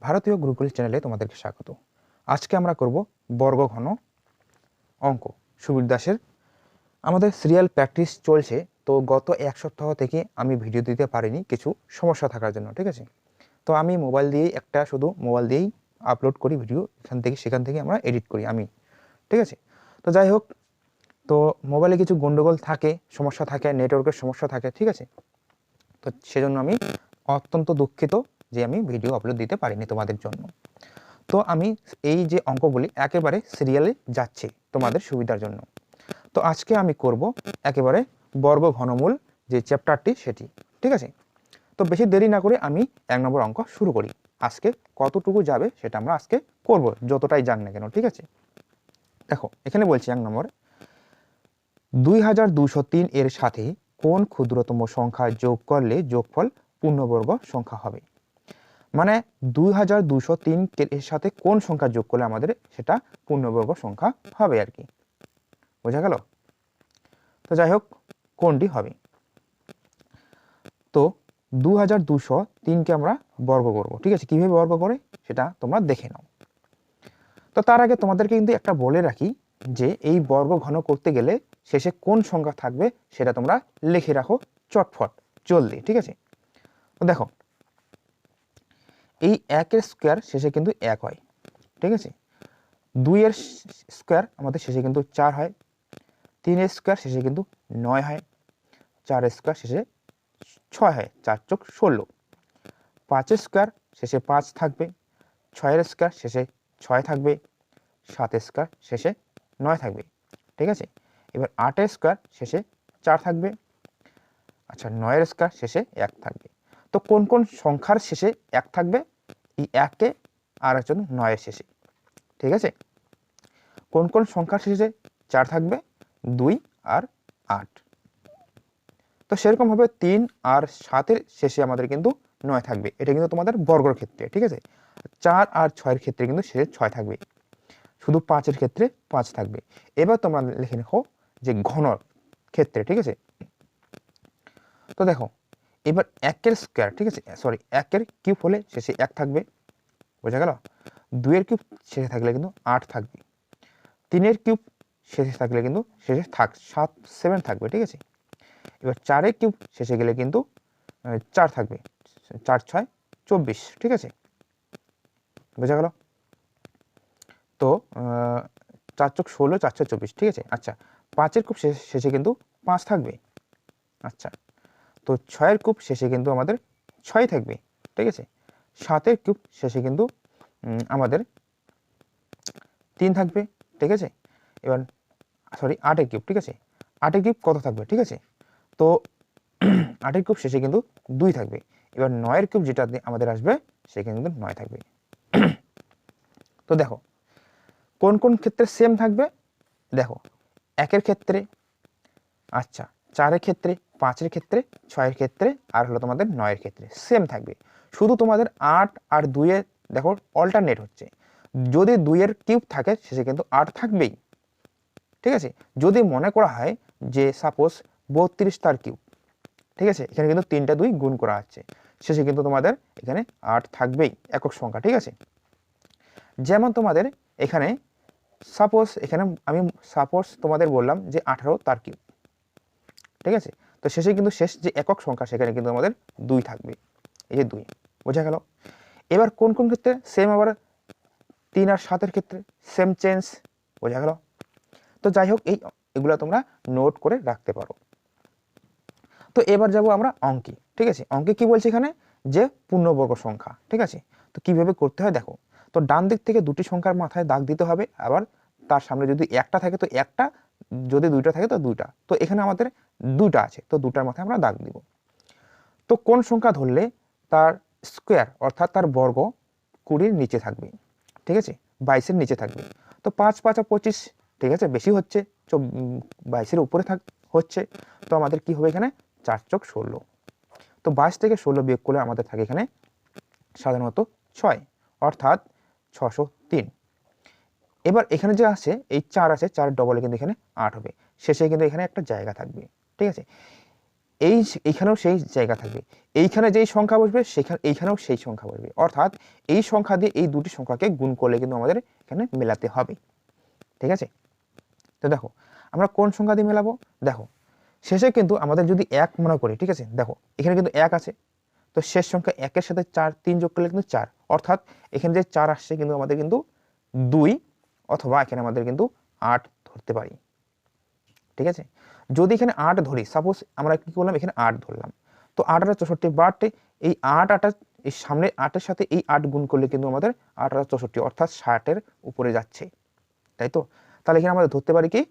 ভারতীয় গুরুকুল চ্যানেলে তোমাদেরকে স্বাগত। আজকে আমরা করব বর্গঘন অঙ্ক। সুবীর দাসের আমাদের সিরিয়াল প্র্যাকটিস চলছে, তো গত এক সপ্তাহ থেকে আমি ভিডিও দিতে পারিনি কিছু সমস্যা থাকার জন্য, ঠিক আছে। তো আমি মোবাইল দিয়েই শুধু মোবাইল দিয়েই আপলোড করি ভিডিও, সেখান থেকে আমরা এডিট করি আমি, ঠিক আছে। তো যাই হোক, তো মোবাইলে কিছু গন্ডগোল থাকে, সমস্যা থাকে, নেটওয়ার্কের সমস্যা থাকে, ঠিক আছে। তো সেজন্য আমি অত্যন্ত দুঃখিত যে আমি ভিডিও আপলোড দিতে পারিনি তোমাদের জন্য। তো আমি এই যে অঙ্কগুলি একেবারে সিরিয়ালে যাচ্ছে তোমাদের সুবিধার জন্য। তো আজকে আমি করব একেবারে বর্গ ঘনমূল যে চ্যাপ্টারটি সেটি, ঠিক আছে। তো বেশি দেরি না করে আমি 1 নম্বর অঙ্ক শুরু করি। আজকে কতটুকু যাবে সেটা আমরা আজকে করব, যতটাই যাক না কেন, ঠিক আছে। দেখো এখানে বলছি 1 নম্বরে 2203 এর সাথে কোন ক্ষুদ্রতম সংখ্যা যোগ করলে যোগফল পূর্ণবর্গ সংখ্যা হবে। মানে 2203 এর সাথে কোন সংখ্যা যোগ করলে আমাদের সেটা পূর্ণবর্গ সংখ্যা হবে আর কি, বোঝা গেল। তো যাই হোক, কোনটি হবে। তো 2203কে আমরা বর্গ করব, ঠিক আছে। কিভাবে বর্গ করে সেটা তোমরা দেখে নাও। তো তার আগে তোমাদেরকে কিন্তু একটা বলে রাখি যে এই বর্গ ঘন করতে গেলে শেষে কোন সংখ্যা থাকবে সেটা তোমরা লিখে রাখো চটফট জলদি, ঠিক আছে। তো দেখো, এই 1 এর স্কোয়ার শেষে কিন্তু 1 হয়, ঠিক আছে। 2 এর স্কোয়ার আমাদের শেষে কিন্তু 4 হয়, 3 এর স্কোয়ার শেষে কিন্তু 9 হয়, 4 এর স্কোয়ার শেষে 6 হয়, 4 যোগ 16। 5 এর স্কোয়ার শেষে 5 থাকবে, 6 এর স্কোয়ার শেষে 6 থাকবে, 7 এর স্কোয়ার শেষে 9 থাকবে, ঠিক আছে। এবার 8 এর স্কোয়ার শেষে 4 থাকবে, আচ্ছা 9 এর স্কোয়ার শেষে 1 থাকবে। তো কোন কোন সংখ্যার শেষে 1 থাকবে, এই 1 এ আর একজন 9 এর শেষে, ঠিক আছে। কোন কোন সংখ্যার শেষে 4 থাকবে, 2 আর 8। তো সেরকম ভাবে 3 আর 7 এর শেষে আমাদের কিন্তু 9 থাকবে, এটা কিন্তু তোমাদের বর্গের ক্ষেত্রে, ঠিক আছে। 4 আর 6 এর ক্ষেত্রে কিন্তু শেষে 6 থাকবে, শুধু 5 এর ক্ষেত্রে 5 থাকবে। এবার তোমরা লিখে রাখো যে ঘনর ক্ষেত্রে, ঠিক আছে। তো দেখো, এবার 1 এর স্কোয়ার, ঠিক আছে, সরি 1 এর কিউব হলে শেষে 1 থাকবে, বোঝা গেল। 2 এর কিউব শেষে থাকলে কিন্তু 8 থাকবে, 3 এর কিউব শেষে থাকলে কিন্তু শেষে 7 থাকবে, ঠিক আছে। এবার 4 এর কিউব শেষে গেলে কিন্তু 4 থাকবে, 4 6 24, ঠিক আছে, বোঝা গেল। তো 4 যোগ 16, 4 6 24, ঠিক আছে। আচ্ছা 5 এর কিউব শেষে কিন্তু 5 থাকবে, আচ্ছা। তো 6 এর কিউব শেষে কিন্তু আমাদের 6 থাকবে, ঠিক আছে। 7 এর কিউব শেষে কিন্তু আমাদের 3 থাকবে, ঠিক আছে। এবার সরি 8 এর কিউব, ঠিক আছে। 8 এর কিউব কত থাকবে, ঠিক আছে। তো 8 এর কিউব শেষে কিন্তু 2 থাকবে। এবার 9 এর কিউব যেটা আমাদের আসবে সেখানে কিন্তু 9 থাকবে। তো দেখো কোন কোন ক্ষেত্রে সেম থাকবে, দেখো 1 এর ক্ষেত্রে, আচ্ছা 4 এর ক্ষেত্রে, 5 এর ক্ষেত্রে, 6 এর ক্ষেত্রে, আর হলো তোমাদের 9 এর ক্ষেত্রে সেম থাকবে। শুধু তোমাদের 8 আর 2 এর দেখো অল্টারনেট হচ্ছে। যদি 2 এর কিউব থাকে শেষে কিন্তু 8 থাকবেই, ঠিক আছে। যদি মনে করা হয় যে সাপোজ 32 তার কিউব, ঠিক আছে, এখানে কিন্তু 3টা 2 গুণ করা হচ্ছে, শেষে কিন্তু তোমাদের এখানে 8 থাকবেই, একক সংখ্যা, ঠিক আছে। যেমন তোমাদের এখানে আমি সাপোজ তোমাদের বললাম যে 18 তার কিউব, ঠিক আছে। তো শেষে কিন্তু শেষ যে একক সংখ্যা সেখানে কিন্তু আমাদের 2 থাকবে, এই যে 2, বোঝা গেল। এবার কোন কোন ক্ষেত্রে সেম, আবার 3 আর 7 এর ক্ষেত্রে সেম চেঞ্জ, বোঝা গেল। তো যাই হোক, এগুলো তোমরা নোট করে রাখতে পারো। তো এবার যাব আমরা অঙ্কে, ঠিক আছে। অঙ্কে কি বলছে এখানে, যে পূর্ণবর্গ সংখ্যা, ঠিক আছে। তো কিভাবে করতে হয় দেখো। তো ডান দিক থেকে দুটি সংখ্যার মাথায় দাগ দিতে হবে, আবার তার সামনে যদি একটা থাকে তো একটা, যদি দুইটা থাকে তো দুইটা। তো এখানে আমাদের দুইটা আছে, তো দুটার মাথায় আমরা দাগ দিব। তো কোন সংখ্যা ধরলে তার স্কোয়ার অর্থাৎ তার বর্গ 20-র নিচে থাকবে, ঠিক আছে, 22-এর নিচে থাকবে। তো 5 5 25, ঠিক আছে, বেশি হচ্ছে, 22-এর উপরে হচ্ছে। তো আমাদের কি হবে এখানে 4 যোগ 16। তো 22 থেকে 16 বিয়োগ করলে আমাদের থাকে এখানে সাধারণত 6, অর্থাৎ 603। এবার এখানে যে আছে এই 4 আছে, 4 ডবলে কিন্তু এখানে 8 হবে, শেষে কিন্তু এখানে একটা জায়গা থাকবে, ঠিক আছে। এইখানেও সেই জায়গা থাকবে, এইখানে যেই সংখ্যা বসবে এইখানেও সেই সংখ্যা বসবে, অর্থাৎ এই সংখ্যা দিয়ে এই দুটি সংখ্যাকে গুণ করলে কিন্তু আমাদের এখানে মেলাতে হবে। ঠিক আছে, তো দেখো আমরা কোন সংখ্যা দিয়ে মেলাবো, দেখো শেষে কিন্তু আমাদের যদি 1 মনে করি, ঠিক আছে, দেখো এখানে কিন্তু 1 আছে, তো শেষ সংখ্যা 1-এর সাথে 3 যোগ করলে কিন্তু 4, অর্থাৎ এখানে যে 4 আসছে কিন্তু আমাদের কিন্তু 2 অথবা এখানে আমাদের কিন্তু 8 ধরতে পারি। ঠিক আছে, যদি এখানে 8 ধরি, সাপোজ আমরা কি করলাম, এখানে 8 ধরলাম, তো 8 8 64, বাট এই 8 8 এই সামনে 8-এর সাথে এই 8 গুণ করলে কিন্তু আমাদের 8 8 64, অর্থাৎ 60-এর উপরে যাচ্ছে, তাই তো। তাহলে এখানে আমাদের ধরতে পারি কি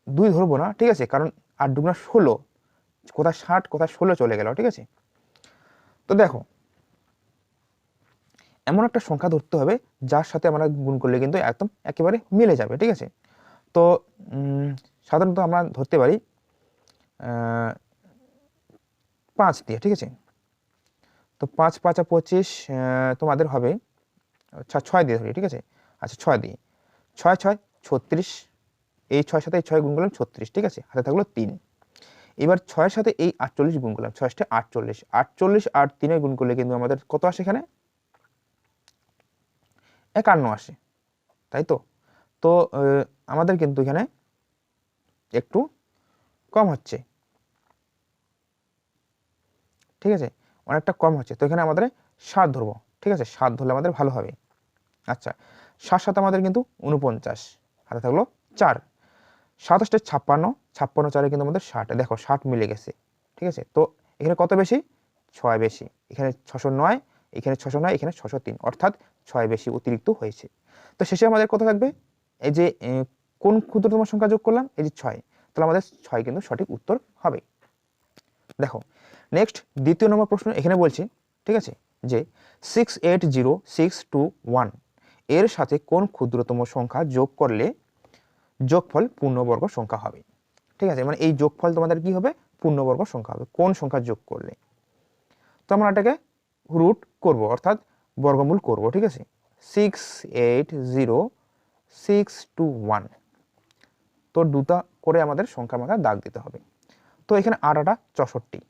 2 ধরবো না, ঠিক আছে, কারণ 8 দুগুণা 16, কোথায় 60 কোথায় 16 চলে গেল। ঠিক আছে, তো দেখো এমন একটা সংখ্যা ধরতে হবে যার সাথে আমরা গুণ করলে কিন্তু একদম একেবারে মিলে যাবে। ঠিক আছে, তো সাধারণত আমরা ধরতে পারি 5 দিয়ে। ঠিক আছে, তো 5 5 25, তোমাদের হবে, আচ্ছা 6 দিয়ে ধরি। ঠিক আছে, আচ্ছা 6 দিয়ে, 6 6 36, এই 6 সাথে এই 6 গুণ করলাম 36, ঠিক আছে, হাতে থাকলো 3। এবার 6-এর সাথে এই 48 গুণ করলাম, 6 48, 48 আর 3 গুণ করলে কিন্তু আমাদের কত আসে, এখানে 51 আসে, তাই তো। তো আমাদের কিন্তু এখানে একটু কম হচ্ছে, ঠিক আছে, অনেকটা কম হচ্ছে, তো এখানে আমাদের 7 ধরবো। ঠিক আছে, 7 ধরলে আমাদের ভালো হবে। আচ্ছা 7 7 আমাদের কিন্তু 49, হাতে থাকলো 4, 7 8 56, 56 4-এ কিন্তু আমাদের 60, দেখো 60 মিলে গেছে। ঠিক আছে, তো এখানে কত বেশি, 6 বেশি, এখানে 609, এখানে 609, এখানে 603, অর্থাৎ 6 বেশি অতিরিক্ত হয়েছে। তো শেষে আমাদের কত থাকবে, এই যে কোন ক্ষুদ্রতম সংখ্যা যোগ করলাম, এই যে 6, তাহলে আমাদের 6 কিন্তু সঠিক উত্তর হবে। দেখো নেক্সট দ্বিতীয় নম্বর প্রশ্ন এখানে বলছি, ঠিক আছে, যে 680621 এর সাথে কোন ক্ষুদ্রতম সংখ্যা যোগ করলে যোগফল পূর্ণবর্গ সংখ্যা হবে। ঠিক আছে, মানে এই যোগফল তোমাদের কি হবে, পূর্ণবর্গ সংখ্যা হবে, কোন সংখ্যা যোগ করলে। তো আমরা এটাকে রুট করব, অর্থাৎ বর্গমূল করব। ঠিক আছে, 680621, তো দুটা করে আমাদের সংখ্যা মাথায় দাগ দিতে হবে। তো এখানে 8 8 64,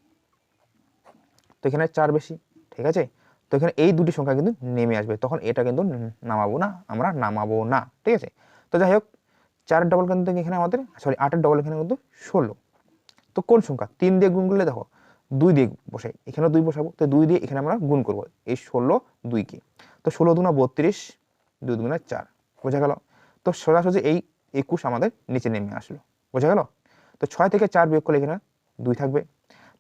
তো এখানে 4 বেশি। ঠিক আছে, তো এখানে এই দুটি সংখ্যা কিন্তু নেমে আসবে, তখন এটা কিন্তু নামাবো না, আমরা নামাবো না। ঠিক আছে, তো যাই হোক 4 ডবল কিন্তু এখানে আমাদের, সরি 8-এর ডবল এখানে কিন্তু 16। তো কোন সংখ্যা 3 দিয়ে গুণ করলে, দেখো 2 দিয়ে বসাই, এখানেও 2 বসাবো, তো 2 দিয়ে এখানে আমরা গুণ করবো এই 16 2-কে, তো 16 দুনা 32, 2 দুগুণা 4, বোঝা গেল। তো সোজাসুজি এই 21 আমাদের নিচে নেমে আসলো, বোঝা গেল। তো 6 থেকে 4 বিয়োগ করলে এখানে 2 থাকবে,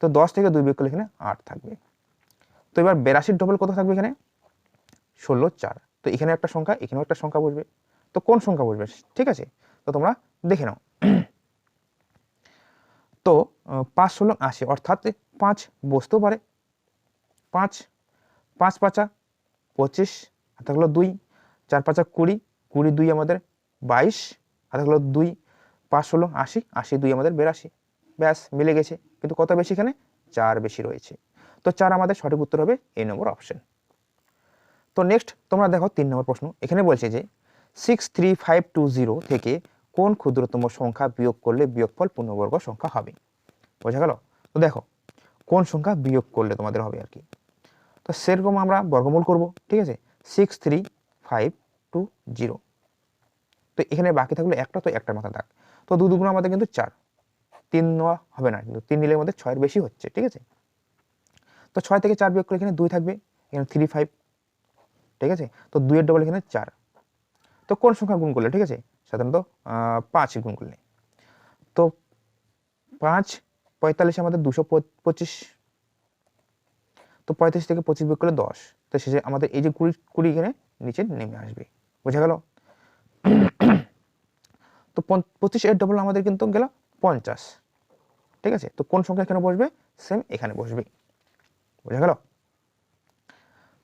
তো 10 থেকে 2 বিয়োগ করলে এখানে 8 থাকবে। তো এবার 82 ডবল কত থাকবে, এখানে 16 4, তো এখানে একটা সংখ্যা, এখানেও একটা সংখ্যা বসবে, তো কোন সংখ্যা বসবে, ঠিক আছে, তো তোমরা দেখে নাও। তো 5 16 80, অর্থাৎ 5 বসতেও পারে, 5 5 5 25, হাতে হলো 2, 4 5 20, 20 2 আমাদের 22, হাতে হলো 2, 5 16 80, 80 2 আমাদের 82, ব্যাস মিলে গেছে। কিন্তু কত বেশি, এখানে 4 বেশি রয়েছে, তো 4 আমাদের সঠিক উত্তর হবে এই নম্বর অপশন। তো নেক্সট তোমরা দেখো 3 নম্বর প্রশ্ন, এখানে বলছে যে 63520 থেকে কোন ক্ষুদ্রতম সংখ্যা বিয়োগ করলে বিয়োগফল পূর্ণবর্গ সংখ্যা হবে, বোঝা গেল। তো দেখো কোন সংখ্যা বিয়োগ করলে তোমাদের হবে আর কি, তো সেরকম আমরা বর্গমূল করব। ঠিক আছে, 63520, তো এখানে বাকি থাকলো একটা, তো একটা মাথা দাগ, তো 2 দুগুণ আমাদের কিন্তু 4, 3 নেওয়া হবে না, কিন্তু 3 নিলে আমাদের 6-এর বেশি হচ্ছে। ঠিক আছে, তো 6 থেকে 4 বিয়োগ করলে এখানে 2 থাকবে, এখানে 35। ঠিক আছে, তো 2-এর ডবল এখানে 4, তো কোন সংখ্যা গুণ করলে, ঠিক আছে, সাধারণত 5 গুণ করলে, তো 5 45 আমাদের 225, তো 35 থেকে 25 বিয়োগ করলে 10, তো শেষে আমাদের এই যে 20 এখানে নিচে নেমে আসবে, বোঝা গেল। তো 25 এর ডবল আমাদের কিন্তু গেল 50। ঠিক আছে, তো কোন সংখ্যা এখানে বসবে, সেম এখানে বসবে, বোঝা গেল।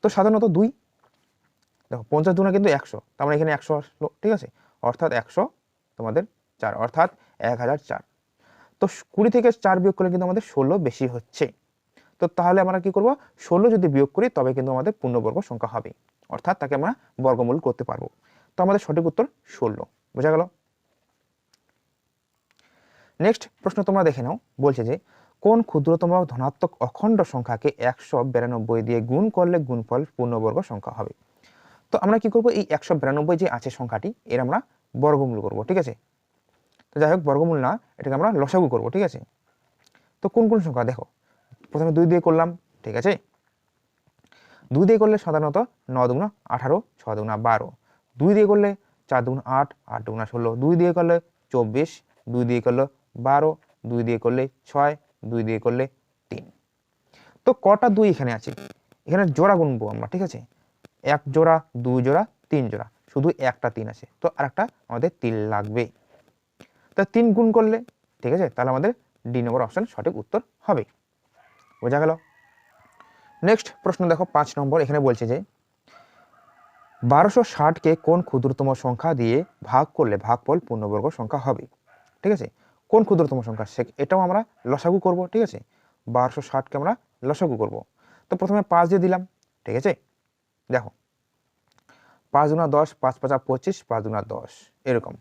তো সাধারণত 2, দেখো 50 দুনা কিন্তু 100, তার মানে এখানে 100 আসলো। ঠিক আছে, অর্থাৎ 100 তোমাদের 4, অর্থাৎ 1004। তো 20 থেকে 4 বিয়োগ করলে কিন্তু আমাদের 16 বেশি হচ্ছে, তো তাহলে আমরা কি করব, 16 যদি বিয়োগ করি তবে কিন্তু আমাদের পূর্ণবর্গ সংখ্যা হবে, অর্থাৎ তাকে আমরা বর্গমূল করতে পারবো। তো আমাদের সঠিক উত্তর 16, বোঝা গেল। নেক্সট প্রশ্ন তোমরা দেখে নাও, বলছে যে কোন ক্ষুদ্রতম ধনাত্মক অখণ্ড সংখ্যাকে 192 দিয়ে গুণ করলে গুণফল পূর্ণবর্গ সংখ্যা হবে। তো আমরা কি করব, এই 192 যে আছে সংখ্যাটি এর আমরা বর্গমূল করব, ঠিক আছে। তো যাই হোক, বর্গমূল না, এটাকে আমরা লসাগু করব, ঠিক আছে। তো কোন কোন সংখ্যা দেখো, প্রথমে 2 দিয়ে করলাম, ঠিক আছে। 2 দিয়ে করলে সাধারণত 9 দুগুণা 18, 6 দুগুণা 12, 2 দিয়ে করলে 4 দুগুণা 8, 8 দুগুণা 16, 2 দিয়ে করলে 24, 2 দিয়ে করলে 12, 2 দিয়ে করলে 6, 2 দিয়ে করলে 3। তো কটা 2 এখানে আছে, এখানে জোড়া গুনবো আমরা, ঠিক আছে। 1 জোড়া, 2 জোড়া, 3 জোড়া, শুধু একটা 3 আছে, তো আরেকটা আমাদের 3 লাগবে। তো 3 গুণ করলে, ঠিক আছে, তাহলে আমাদের ডি নম্বর অপশন সঠিক উত্তর হবে। বোঝা গেল। নেক্সট প্রশ্ন দেখো 5 নম্বর, এখানে বলছে যে 1260কে কোন ক্ষুদ্রতম সংখ্যা দিয়ে ভাগ করলে ভাগফল পূর্ণবর্গ সংখ্যা হবে, ঠিক আছে। কোন ক্ষুদ্রতম সংখ্যা, এটাও আমরা লসাগু করব, ঠিক আছে। 1260কে আমরা লসাগু করব। তো প্রথমে 5 দিয়ে দিলাম, ঠিক আছে। দেখো 5 দুগুণা 10, 5 5 25, 5 দুগুণা 10, এরকম।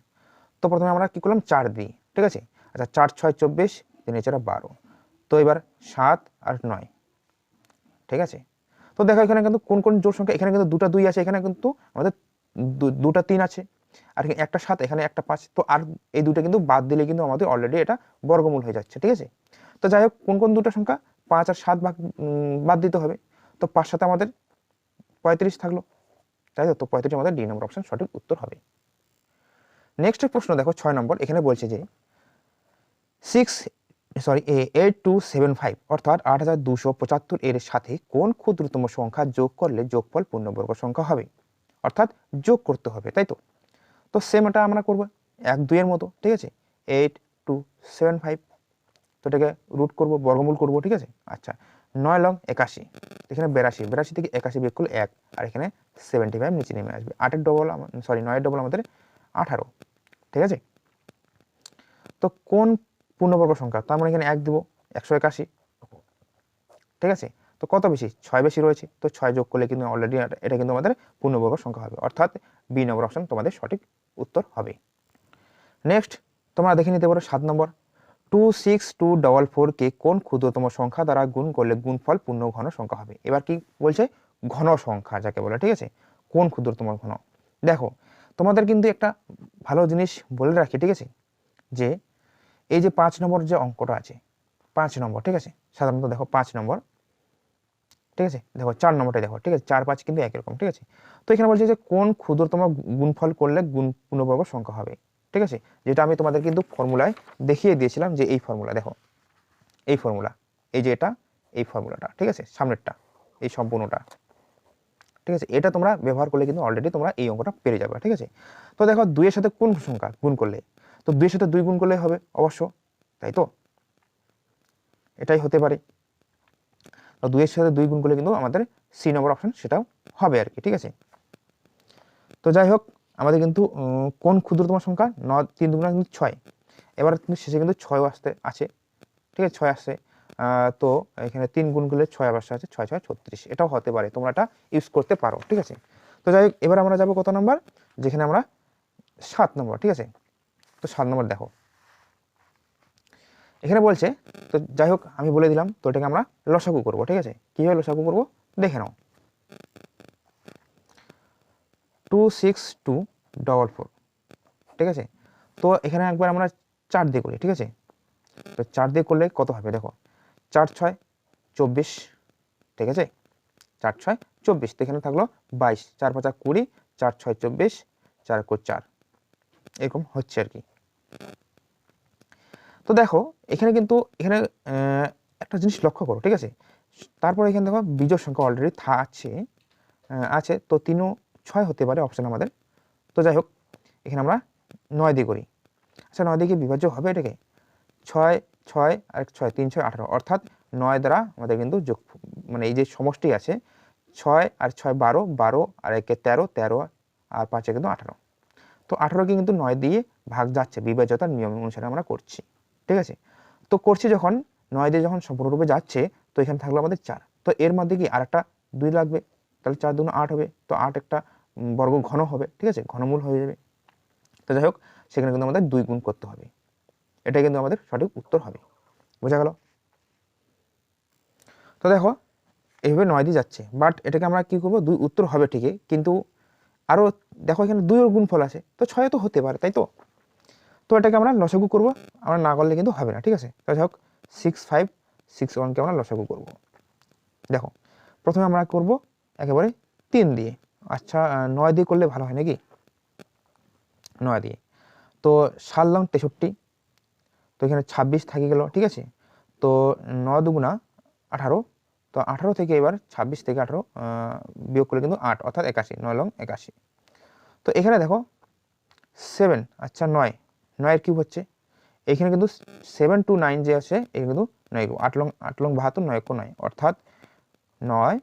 তো প্রথমে আমরা কি করলাম, 4 দিই, ঠিক আছে। আচ্ছা 4 6 24, 3 4 12, তো এবার 7 আর 9, ঠিক আছে। তো দেখো এখানে কিন্তু কোন কোন জোড় সংখ্যা, এখানে কিন্তু দুটা 2 আছে, এখানে কিন্তু আমাদের দুটা 3 আছে, আর একটা 7, এখানে একটা 5, তো আর এই দুটো কিন্তু বাদ দিলে কিন্তু আমাদের অলরেডি এটা বর্গমূল হয়ে যাচ্ছে, ঠিক আছে। তো যাই হোক, কোন কোন দুটো সংখ্যা, 5 আর 7 বাদ দিতে হবে। তো 5 7 আমাদের 35 থাকলো, তাই তো 35 আমাদের ডি নম্বর অপশন সঠিক উত্তর হবে। নেক্সট প্রশ্ন দেখো 6 নম্বর, এখানে বলছে যে 8275 অর্থাৎ 8275 এর সাথে কোন ক্ষুদ্রতম সংখ্যা যোগ করলে যোগফল পূর্ণবর্গ সংখ্যা হবে, অর্থাৎ যোগ করতে হবে, তাই তো। তো সেম এটা আমরা করবো 1 2 এর মতো, ঠিক আছে। 8275, তো এটাকে রুট করবো, বর্গমূল করবো, ঠিক আছে। আচ্ছা 9 লং 81, এখানে 82, 82 থেকে 81 বিয়োগ করলে 1, আর এখানে 75 নিচে নেমে আসবে। 8 এর ডবল, 9 এর ডবল আমাদের 18, ঠিক আছে। তো কোন পূর্ণবর্গ সংখ্যা, তার মানে এখানে 1 দিব, 181, ঠিক আছে। তো কত বেশি, 6 বেশি রয়েছে, তো 6 যোগ করলে কিন্তু অলরেডি এটা কিন্তু আমাদের পূর্ণবর্গ সংখ্যা হবে, অর্থাৎ বি নম্বর অপশন তোমাদের সঠিক উত্তর হবে। নেক্সট তোমরা দেখে নিতে পারো 7 নম্বর, 26244 কে কোন ক্ষুদ্রতম সংখ্যা দ্বারা গুণ করলে গুণফল পূর্ণ ঘন সংখ্যা হবে। এবার কি বলছে, ঘন সংখ্যা যাকে বলে, ঠিক আছে। কোন ক্ষুদ্রতম ঘন, দেখো তোমাদের কিন্তু একটা ভালো জিনিস বলে রাখি, ঠিক আছে, যে এই যে 5 নম্বর যে অঙ্কটা আছে, 5 নম্বর, ঠিক আছে, সাধারণত দেখো 5 নম্বর, ঠিক আছে, দেখো 4 নম্বরটাই দেখো, ঠিক আছে, 4 5 কিন্তু একই রকম, ঠিক আছে। তো এখানে বলছে যে কোন ক্ষুদ্রতম গুণফল করলে পূর্ণবর্গ সংখ্যা হবে, ঠিক আছে, যেটা আমি তোমাদের কিন্তু ফর্মুলায় দেখিয়ে দিয়েছিলাম, যে এই ফর্মুলা দেখো, এই ফর্মুলা, এই যে এটা, এই ফর্মুলাটা, ঠিক আছে, সামনেরটা, এই সম্পূর্ণটা, ঠিক আছে, এটা তোমরা ব্যবহার করলে কিন্তু অলরেডি তোমরা এই অঙ্কটা পেরে যাবে, ঠিক আছে। তো দেখো 2 এর সাথে কোন সংখ্যা গুণ করলে, তো 2 এর সাথে 2 গুণ করলে হবে অবশ্য, তাই তো, এটাই হতে পারে। তো 2 এর সাথে 2 গুণ করলে কিন্তু আমাদের সি নম্বর অপশন সেটাও হবে আর কি, ঠিক আছে। তো যাই হোক, আমাদের কিন্তু কোন ক্ষুদ্রতম সংখ্যা, 3 দুগুণা কিন্তু 6, এবার কিন্তু শেষে কিন্তু 6 আসতে আছে, ঠিক আছে, 6 আসছে। তো এখানে 3 গুণ করলে 6 আবার আছে, 6 6 36, এটাও হতে পারে, তোমরা এটা ইউজ করতে পারো, ঠিক আছে। তো যাই হোক, এবার আমরা যাবো কত নম্বর, যেখানে আমরা 7 নম্বর, ঠিক আছে। তো 7 নম্বর দেখো, এখানে বলছে, তো যাই হোক আমি বলে দিলাম, তো এটাকে আমরা লসাগু করবো, ঠিক আছে। কিভাবে লসাগু করবো দেখে নাও, 26244, ঠিক আছে। তো এখানে একবার আমরা 4 দিয়ে করি, ঠিক আছে। তো 4 দিয়ে করলে কত হবে, দেখো 4 6 24, ঠিক আছে, 4 6 24, তো এখানে থাকলো 22, 4 5 20, 4 6 24, 4 4, এরকম হচ্ছে আর কি। তো দেখো এখানে কিন্তু এখানে একটা জিনিস লক্ষ্য করো, ঠিক আছে। তারপরে এখানে দেখো বিজোড় সংখ্যা অলরেডি আছে, তো 3 ও 6 হতে পারে অপশন আমাদের। তো যাই হোক, এখানে আমরা 9 দিয়ে করি। আচ্ছা 9 দিয়ে কি বিভাজ্য হবে এটাকে, 6 6 আর 6, 3 6 18, অর্থাৎ 9 দ্বারা আমাদের কিন্তু যোগ, মানে এই যে সমষ্টি আছে 6 আর 6 12, 12 আর 1 13, 13 আর 5 কিন্তু 18, তো 18কে কিন্তু 9 দিয়ে ভাগ যাচ্ছে, বিভাজ্যতার নিয়ম অনুসারে আমরা করছি, ঠিক আছে। তো করছি যখন 9 দিয়ে যখন সম্পূর্ণরূপে যাচ্ছে, তো এখানে থাকলো আমাদের 4, তো এর মধ্যে কি আরেকটা 2 লাগবে, তাহলে 4 2 8 হবে, তো 8 একটা বর্গ ঘন হবে, ঠিক আছে, ঘনমূল হয়ে যাবে। তো যাই হোক, সেখানে কিন্তু আমাদের 2 গুণ করতে হবে, এটাই কিন্তু আমাদের সঠিক উত্তর হবে। বোঝা গেল? তো দেখো এইভাবে 9 দিয়ে যাচ্ছে, বাট এটাকে আমরা কি করব, 2 উত্তর হবে ঠিকই, কিন্তু আরও দেখো এখানে 2 এর গুণফল আছে, তো 6 তো হতে পারে, তাই তো? তো এটাকে আমরা লসাগু করব, আমরা না করলে কিন্তু হবে না, ঠিক আছে? তো যাই হোক 6 5 6 1কে আমরা লসাগু করব। দেখো প্রথমে আমরা করব একেবারে 3 দিয়ে, আচ্ছা 9 দিয়ে করলে ভালো হয় নাকি? 9 দিয়ে, তো 7 লং 63, তো এখানে 26 থেকে গেল, ঠিক আছে? তো 9 দুগুণা 18, তো 18 থেকে এবার 26 থেকে 18 বিয়োগ করলে কিন্তু 8, অর্থাৎ 81, 9 লং 81। তো এখানে দেখো 7, আচ্ছা 9, 9 এর কিউব হচ্ছে, এখানে কিন্তু 7 to 9 যে আছে এখানে কিন্তু 9, 8 লং 72, 9 1 9, অর্থাৎ 9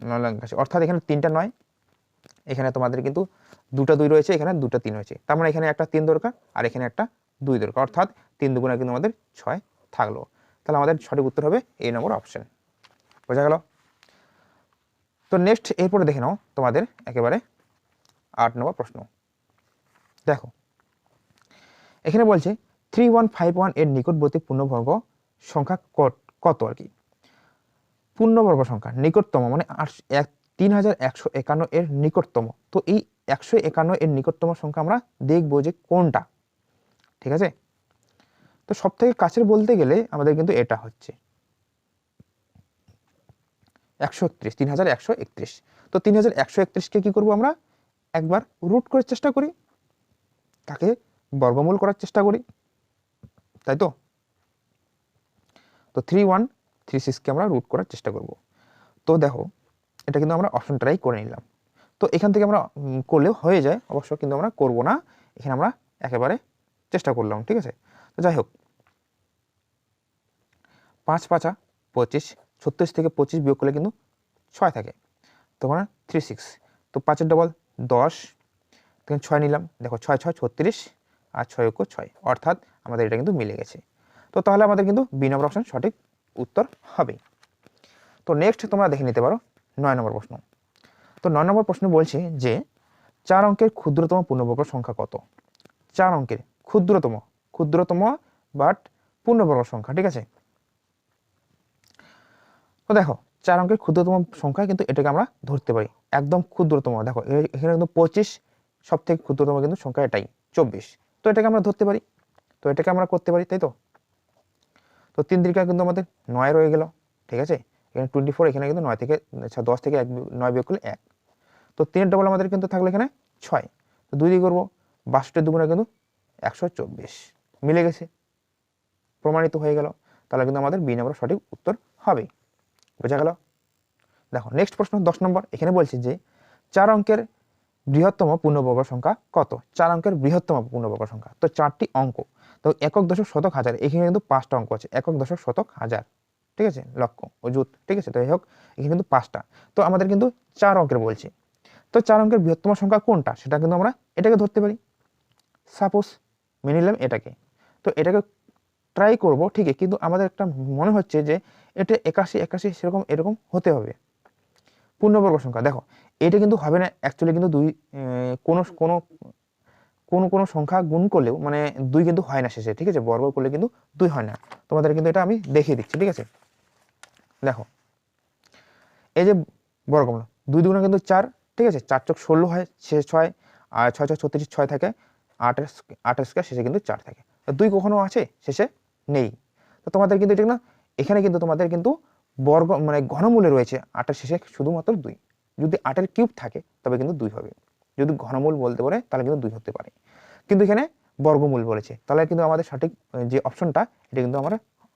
9 লং 81, অর্থাৎ এখানে 3টা 9, এখানে তোমাদের কিন্তু 2টা 2 রয়েছে, এখানে 2টা 3 হয়েছে, তার মানে এখানে একটা 3 দরকার আর এখানে একটা 2 দরকার, অর্থাৎ 3 দুগুণা কিন্তু আমাদের 6 থাকলো। তাহলে আমাদের সঠিক উত্তর হবে এই নম্বর অপশন। বোঝা গেল? তো নেক্সট এরপরে দেখে নাও তোমাদের একেবারে 8 নম্বর প্রশ্ন। দেখো এখানে বলছে 3151 এর নিকটবর্তী পূর্ণবর্গ সংখ্যা কত আর কি? পূর্ণবর্গ সংখ্যা নিকটতম মানে 3151 এর নিকটতম, তো এই 151 এর নিকটতম সংখ্যা আমরা দেখবো যে কোনটা, ঠিক আছে? তো সব থেকে কাছের বলতে গেলে আমাদের কিন্তু এটা হচ্ছে 131, 3131। তো 3131কে কি করব আমরা, একবার রুট করার চেষ্টা করি, তাকে বর্গমূল করার চেষ্টা করি, তাই তো? তো 3136কে আমরা রুট করার চেষ্টা করব। তো দেখো এটা কিন্তু আমরা অপশন ট্রাই করে নিলাম, তো এখান থেকে আমরা করলেও হয়ে যায় অবশ্য, কিন্তু আমরা করব না, এখানে আমরা একেবারে চেষ্টা করলাম, ঠিক আছে? তো যাই হোক 5 5 25, 36 থেকে 25 বিয়োগ করলে কিন্তু 6 থাকে, তো আমরা 36, তো 5 ডবল 10, তখন 6 নিলাম, দেখো 6 6 36 আর 6 6, অর্থাৎ আমাদের এটা কিন্তু মিলে গেছে। তো তাহলে আমাদের কিন্তু বি নম্বর অপশন সঠিক উত্তর হবে। তো নেক্সট তোমরা দেখে নিতে পারো 9 নম্বর প্রশ্ন। তো 9 নম্বর প্রশ্ন বলছে যে 4 অঙ্কের ক্ষুদ্রতম পূর্ণবর্গ সংখ্যা কত? 4 অঙ্কের ক্ষুদ্রতম বাট পূর্ণবর্গ সংখ্যা, ঠিক আছে? তো দেখো 4 অঙ্কের ক্ষুদ্রতম সংখ্যা কিন্তু এটাকে আমরা ধরতে পারি একদম ক্ষুদ্রতম, দেখো এখানে কিন্তু 25, সব থেকে ক্ষুদ্রতম কিন্তু সংখ্যা এটাই 24, তো এটাকে আমরা ধরতে পারি, তো এটাকে আমরা করতে পারি, তাই তো? তো 3 দিকে কিন্তু আমাদের 9 রয়ে গেল, ঠিক আছে? এখানে 24, এখানে কিন্তু 9 থেকে 10 থেকে 9 বিয়োগ করলে 1, তো 3 ডবল আমাদের কিন্তু থাকলো এখানে 6, তো 2 দিয়ে করবো 62 দুগুণা কিন্তু 124, মিলে গেছে, প্রমাণিত হয়ে গেল, তাহলে কিন্তু আমাদের বি নম্বর সঠিক উত্তর হবে। বোঝা গেল? দেখো নেক্সট প্রশ্ন 10 নম্বর, এখানে বলছে যে 4 অঙ্কের বৃহত্তম পূর্ণবর্গ সংখ্যা কত? 4 অঙ্কের বৃহত্তম পূর্ণবর্গ সংখ্যা, তো 4টি অঙ্ক, তো একক দশক শতক হাজার, এখানে কিন্তু 5টা অঙ্ক আছে, একক দশক শতক হাজার, ঠিক আছে, লক্ষ অযুত, ঠিক আছে? তো যাই হোক এখানে কিন্তু 5টা, তো আমাদের কিন্তু 4 অঙ্কের বলছে, তো 4 অঙ্কের বৃহত্তম সংখ্যা কোনটা সেটা কিন্তু আমরা এটাকে ধরতে পারি, সাপোজ মেনে নিলাম এটাকে, তো এটাকে ট্রাই করব ঠিকই, কিন্তু আমাদের একটা মনে হচ্ছে যে এটা 81 81 সেরকম এরকম হতে হবে পূর্ণবর্গ সংখ্যা। দেখো এটা কিন্তু হবে না অ্যাকচুয়ালি, কিন্তু দুই কোনো কোনো কোনো কোনো সংখ্যা গুণ করলেও মানে 2 কিন্তু হয় না শেষে, ঠিক আছে? বর্গ করলে কিন্তু 2 হয় না, তোমাদের কিন্তু এটা আমি দেখিয়ে দিচ্ছি, ঠিক আছে? দেখো এই যে বর্গমূল 2 দুগুণে কিন্তু 4, ঠিক আছে? 4 চোখ 16 হয়, শেষে 6, আর 6 6 36, 6 থাকে, 8 স্কয়ার শেষে কিন্তু 4 থাকে, 2 কখনো আছে শেষে নেই, তো তোমাদের কিন্তু এটা না, এখানে কিন্তু তোমাদের কিন্তু বর্গ মানে ঘনমূলে রয়েছে 8 এর শেষে শুধুমাত্র 2, যদি 8 এর কিউব থাকে তবে কিন্তু 2 হবে, যদি ঘনমূল বলতে পারে তাহলে কিন্তু 2 হতে পারে, কিন্তু এখানে বর্গমূল বলেছে, তাহলে কিন্তু আমাদের সঠিক যে অপশনটা এটা কিন্তু আমরা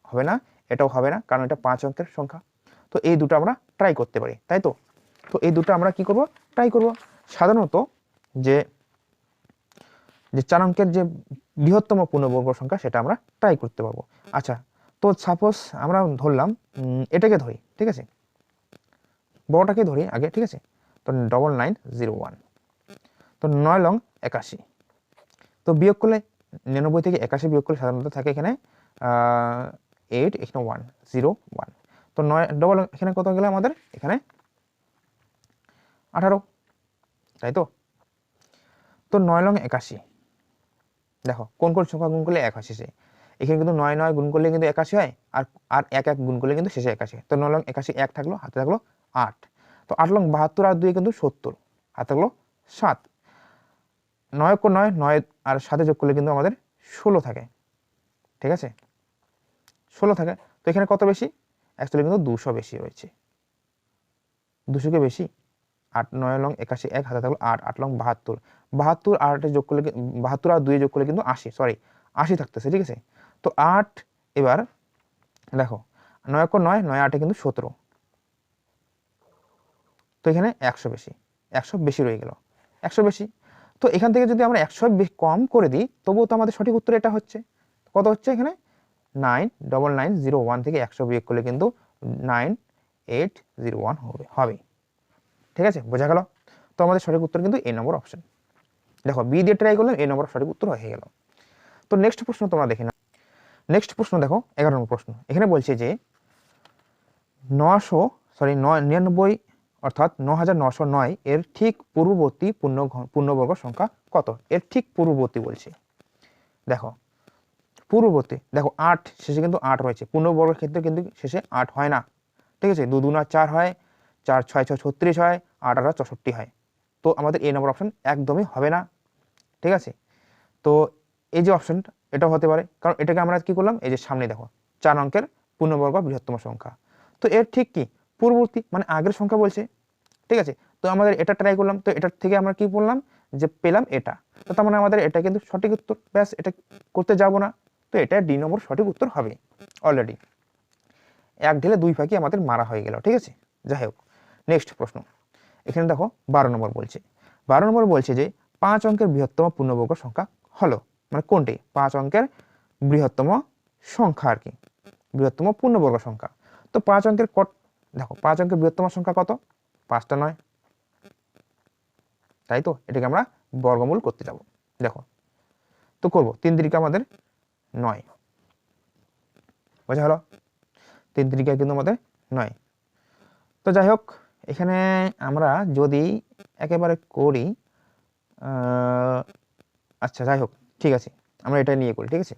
হবে না, এটাও হবে না, কারণ এটা 5 অঙ্কের সংখ্যা, তো এই দুটো আমরা ট্রাই করতে পারি, তাই তো? তো এই দুটো আমরা কি করব, ট্রাই করব। সাধারণত যে 4 অঙ্কের যে বৃহত্তম পূর্ণবর্গ সংখ্যা সেটা আমরা ট্রাই করতে পারবো। আচ্ছা তো সাপোজ আমরা ধরলাম এটাকে ধরি, ঠিক আছে? বড়টাকে ধরি আগে, ঠিক আছে? তো 9901, তো 9 লং 81, তো বিয়োগ করলে 99 থেকে 81 বিয়োগ করলে সাধারণত থাকে এখানে 8, এখানে 1 0 1, তো 9 ডবল এখানে কত গেলে আমাদের এখানে 18, তাই তো? তো 9 লং 81, দেখো কোন কোন সংখ্যা গুণ করলে 1 হয় শেষে, এখানে কিন্তু 9 9 গুণ করলে কিন্তু 81 হয়, আর আর 1 1 গুণ করলে কিন্তু শেষে 81 হয়। তো 9 লং 81, 1 থাকলো, হাতে থাকলো 8। তো 8 লং 72 আর 2 কিন্তু 70, হাতে থাকলো 7। 9 ক 9, 9 আর 7 যোগ করলে কিন্তু আমাদের 16 থাকে, ঠিক আছে, 16 থাকে। তো এখানে কত বেশি, অ্যাকচুয়ালি কিন্তু 200 বেশি রয়েছে, 200 কে বেশি। 8 9 লং 81, 1 হাতে থাকলো 8, 8 লং 72, 72 আর 8 যোগ করলে 72 আর 2 যোগ করলে কিন্তু 80, সরি 80 থাকতেছে, ঠিক আছে। তো 8, এবার দেখো 9 ক 9, 9 8 কিন্তু 17, তো এখানে 100 বেশি, 100 বেশি রয়ে গেল, 100 বেশি। তো এখান থেকে যদি আমরা 100 কম করে দিই তবুও তো আমাদের সঠিক উত্তর এটা হচ্ছে। কত হচ্ছে এখানে, 99901 থেকে 100 বিয়োগ করলে কিন্তু 9801 হবে, ঠিক আছে, বোঝা গেল। তো আমাদের সঠিক উত্তর কিন্তু এ নম্বর অপশন। দেখো বি দিয়ে ট্রাই করলাম, এ নম্বর সঠিক উত্তর হয়ে গেল। তো নেক্সট প্রশ্ন তোমরা দেখে নাও। নেক্সট প্রশ্ন দেখো 11 নম্বর প্রশ্ন। এখানে বলছে যে 99 অর্থাৎ 9909 এর ঠিক পূর্ববর্তী পূর্ণবর্গ সংখ্যা কত, এর ঠিক পূর্ববর্তী বলছে। দেখো পূর্ববর্তী, দেখো 8 শেষে কিন্তু 8 রয়েছে, পূর্ণবর্গের ক্ষেত্রে কিন্তু শেষে 8 হয় না, ঠিক আছে, 2 2 4 হয়, 4 6 6 36 হয়, 8 8 64 হয়। তো আমাদের এই নম্বর অপশন একদমই হবে না, ঠিক আছে। তো এই যে অপশনটা, এটাও হতে পারে, কারণ এটাকে আমরা কি করলাম, এই যে সামনে দেখো 4 অঙ্কের পূর্ণবর্গ বৃহত্তম সংখ্যা। তো এর ঠিক কি পূর্ববর্তী, মানে আগের সংখ্যা বলছে, ঠিক আছে। তো আমাদের এটা ট্রাই করলাম, তো এটার থেকে আমরা কি বললাম যে পেলাম এটা, তো তার মানে আমাদের এটা কিন্তু সঠিক উত্তর, ব্যাস এটা করতে যাব না। তো এটা ডি নম্বর সঠিক উত্তর হবে। অলরেডি এক ঢেলে দুই পাখি আমাদের মারা হয়ে গেল, ঠিক আছে। যাই হোক, নেক্সট প্রশ্ন। এখানে দেখো 12 নম্বর বলছে। 12 নম্বর বলছে যে 5 অঙ্কের বৃহত্তম পূর্ণবর্গ সংখ্যা হলো, মানে কোনটি 5 অঙ্কের বৃহত্তম সংখ্যা আর কি, বৃহত্তম পূর্ণবর্গ সংখ্যা। তো 5 অঙ্কের দেখো 5 অঙ্কের বৃহত্তম সংখ্যা কত, 5টা 9, তাই তো, এটাকে আমরা বর্গমূল করতে যাব। দেখো তো করব, 3 তিরিকা আমাদের 9, বোঝা হলো, 3 তিরিকা কিন্তু আমাদের 9। তো যাই হোক, এখানে আমরা যদি একেবারে করি, আচ্ছা যাই হোক ঠিক আছে, আমরা এটা নিয়ে করি, ঠিক আছে।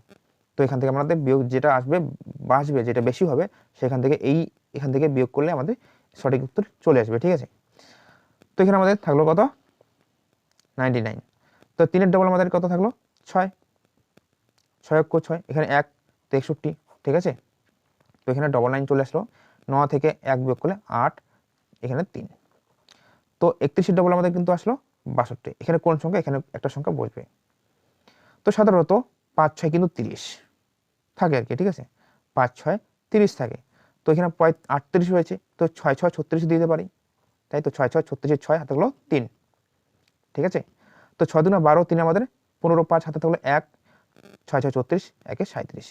তো এখান থেকে আমাদের বিয়োগ যেটা আসবে যেটা বেশি হবে, সেখান থেকে এখান থেকে বিয়োগ করলে আমাদের সঠিক উত্তর চলে আসবে, ঠিক আছে। তো এখানে আমাদের থাকলো কত, 99। তো 3-এর ডবল আমাদের কত থাকলো, 6, 6 অক্ষ 6, এখানে 1, তো 61, ঠিক আছে। তো এখানে ডবল 9 চলে আসলো, 9 থেকে 1 বিয়োগ করলে 8, এখানে 3। তো 31-এর ডবল আমাদের কিন্তু আসলো 62, এখানে কোন সংখ্যা, এখানে একটা সংখ্যা বসবে। তো সাধারণত 5 6 কিন্তু 30 থাকে আর কি, ঠিক আছে, 5 6 30 থাকে। তো এখানে 38 হয়েছে, তো 6 6 36 দিতে পারি, তাই তো 6 6 36 6 হাতে থাকলো 3, ঠিক আছে। তো 6 2 12, 3 আমাদের 15, 5 হাতে থাকলো 1, 6 6 36, 1 37।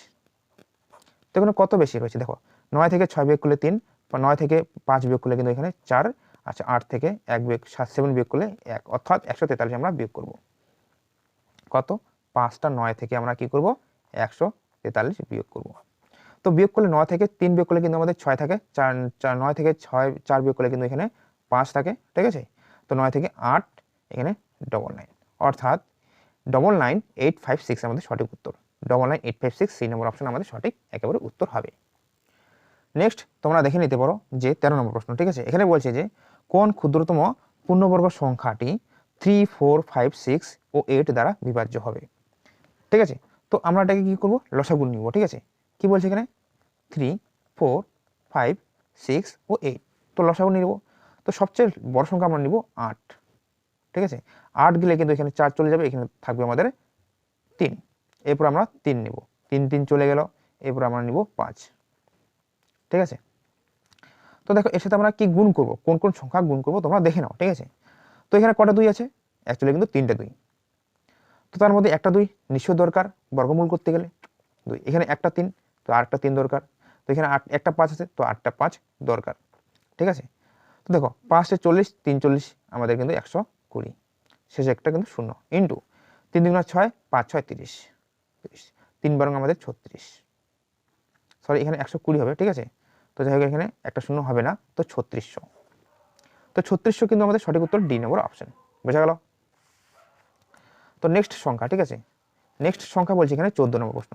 তো এখানে কত বেশি রয়েছে, দেখো 9 থেকে 6 বিয়োগ করলে 3, 9 থেকে 5 বিয়োগ করলে কিন্তু এখানে 4, আচ্ছা 8 থেকে 1 বিয়োগ 7 বিয়োগ করলে 1, অর্থাৎ 143 আমরা বিয়োগ করব। কত, 5টা 9 থেকে আমরা কি করব, 143 বিয়োগ করব। তো বিয়োগ করলে 9 থেকে 3 বিয়োগ করলে কিন্তু আমাদের 6 থাকে, 9 থেকে 6 4 বিয়োগ করলে কিন্তু এখানে 5 থাকে, ঠিক আছে। তো 9 থেকে 8, এখানে 99, অর্থাৎ 99856 আমাদের সঠিক উত্তর। 99856 সি নম্বর অপশন আমাদের সঠিক একেবারে উত্তর হবে। নেক্সট তোমরা দেখে নিতে পারো যে 13 নম্বর প্রশ্ন, ঠিক আছে। এখানে বলছে যে কোন ক্ষুদ্রতম পূর্ণবর্গ সংখ্যাটি 3 4 5 6 ও 8 দ্বারা বিভাজ্য হবে, ঠিক আছে। তো আমরা এটাকে কি করব, লসাগু নিব, ঠিক আছে। কি বলছে এখানে, 3 4 5 6 ও 8, তো লসাগু নিব। তো সবচেয়ে বড় সংখ্যা আমরা নিব 8, ঠিক আছে। 8 গেলে কিন্তু এখানে 4 চলে যাবে, এখানে থাকবে আমাদের 3, এরপর আমরা 3 নিব, 3 3 চলে গেল, এরপর আমরা নিব 5, ঠিক আছে। তো দেখো এর সাথে আমরা কি গুণ করব, কোন কোন সংখ্যা গুণ করব তোমরা দেখে নাও, ঠিক আছে। তো এখানে কটা 2 আছে, অ্যাকচুয়ালি কিন্তু 3টে 2। তো তার মধ্যে একটা 2 নিশ্চয় দরকার বর্গমূল করতে গেলে, 2, এখানে একটা 3, তো আরেকটা 3 দরকার। তো এখানে একটা 5 আছে, তো 8টা 5 দরকার, ঠিক আছে। তো দেখো 5 এ 40, 3 40, আমাদের কিন্তু 120, শেষে একটা কিন্তু 0, ইন্টু 3 2 6, 5 6 30, 3 বারং আমাদের 36, সরি এখানে 120 হবে, ঠিক আছে। তো যাই হোক এখানে একটা 0 হবে না, তো 3600। তো 3600 কিন্তু আমাদের সঠিক উত্তর ডি নম্বর অপশন, বোঝা গেল। তো নেক্সট সংখ্যা, ঠিক আছে, নেক্সট সংখ্যা বলছে এখানে 14 নম্বর প্রশ্ন।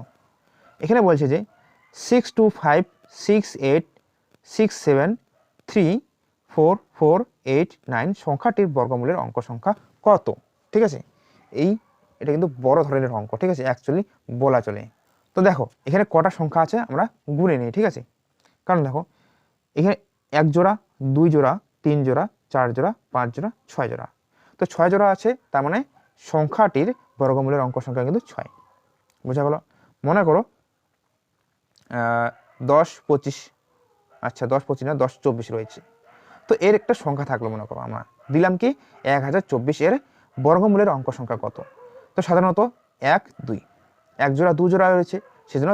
এখানে বলছে যে 62568673448 সংখ্যাটির বর্গমূলের অঙ্ক সংখ্যা কত? ঠিক আছে, এটা কিন্তু বড় ধরনের অঙ্ক, ঠিক আছে, অ্যাকচুয়ালি বলা চলে। তো দেখো এখানে কটা সংখ্যা আছে আমরা গুনে নিই, ঠিক আছে। কারণ দেখো এখানে 1 জোড়া, 2 জোড়া, 3 জোড়া, 4 জোড়া, 5 জোড়া, 6 জোড়া। তো 6 জোড়া আছে, তার মানে সংখ্যাটির বর্গমূলের অঙ্ক সংখ্যা কিন্তু 6। বোঝা গেল? মনে করো 10 25, আচ্ছা 10 25 না 10 24 রয়েছে। তো এর একটা সংখ্যা থাকলো, মনে করো আমরা দিলাম কি 1024, এর বর্গমূলের অঙ্ক সংখ্যা কত? তো সাধারণত 1 2, 1 জোড়া 2 জোড়া রয়েছে, সেজন্য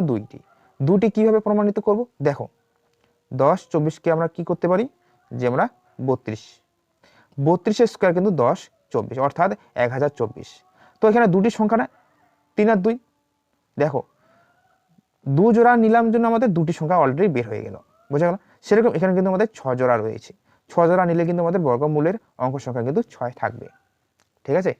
দুটি কিভাবে প্রমাণিত করব? দেখো 10 24কে আমরা কি করতে পারি, যে আমরা 32 স্কোয়ার কিন্তু 10 24 অর্থাৎ 1024। তো এখানে দুটি সংখ্যা না 3 আর 2, দেখো 2 জোড়া নিলাম জন্য আমাদের দুটি সংখ্যা অলরেডি বের হয়ে গেল। বোঝা গেল? সেরকম এখানে কিন্তু আমাদের 6 জোড়া রয়েছে, 6 জোড়া নিলে কিন্তু আমাদের বর্গমূলের অঙ্ক সংখ্যা কিন্তু 6 থাকবে। ঠিক আছে।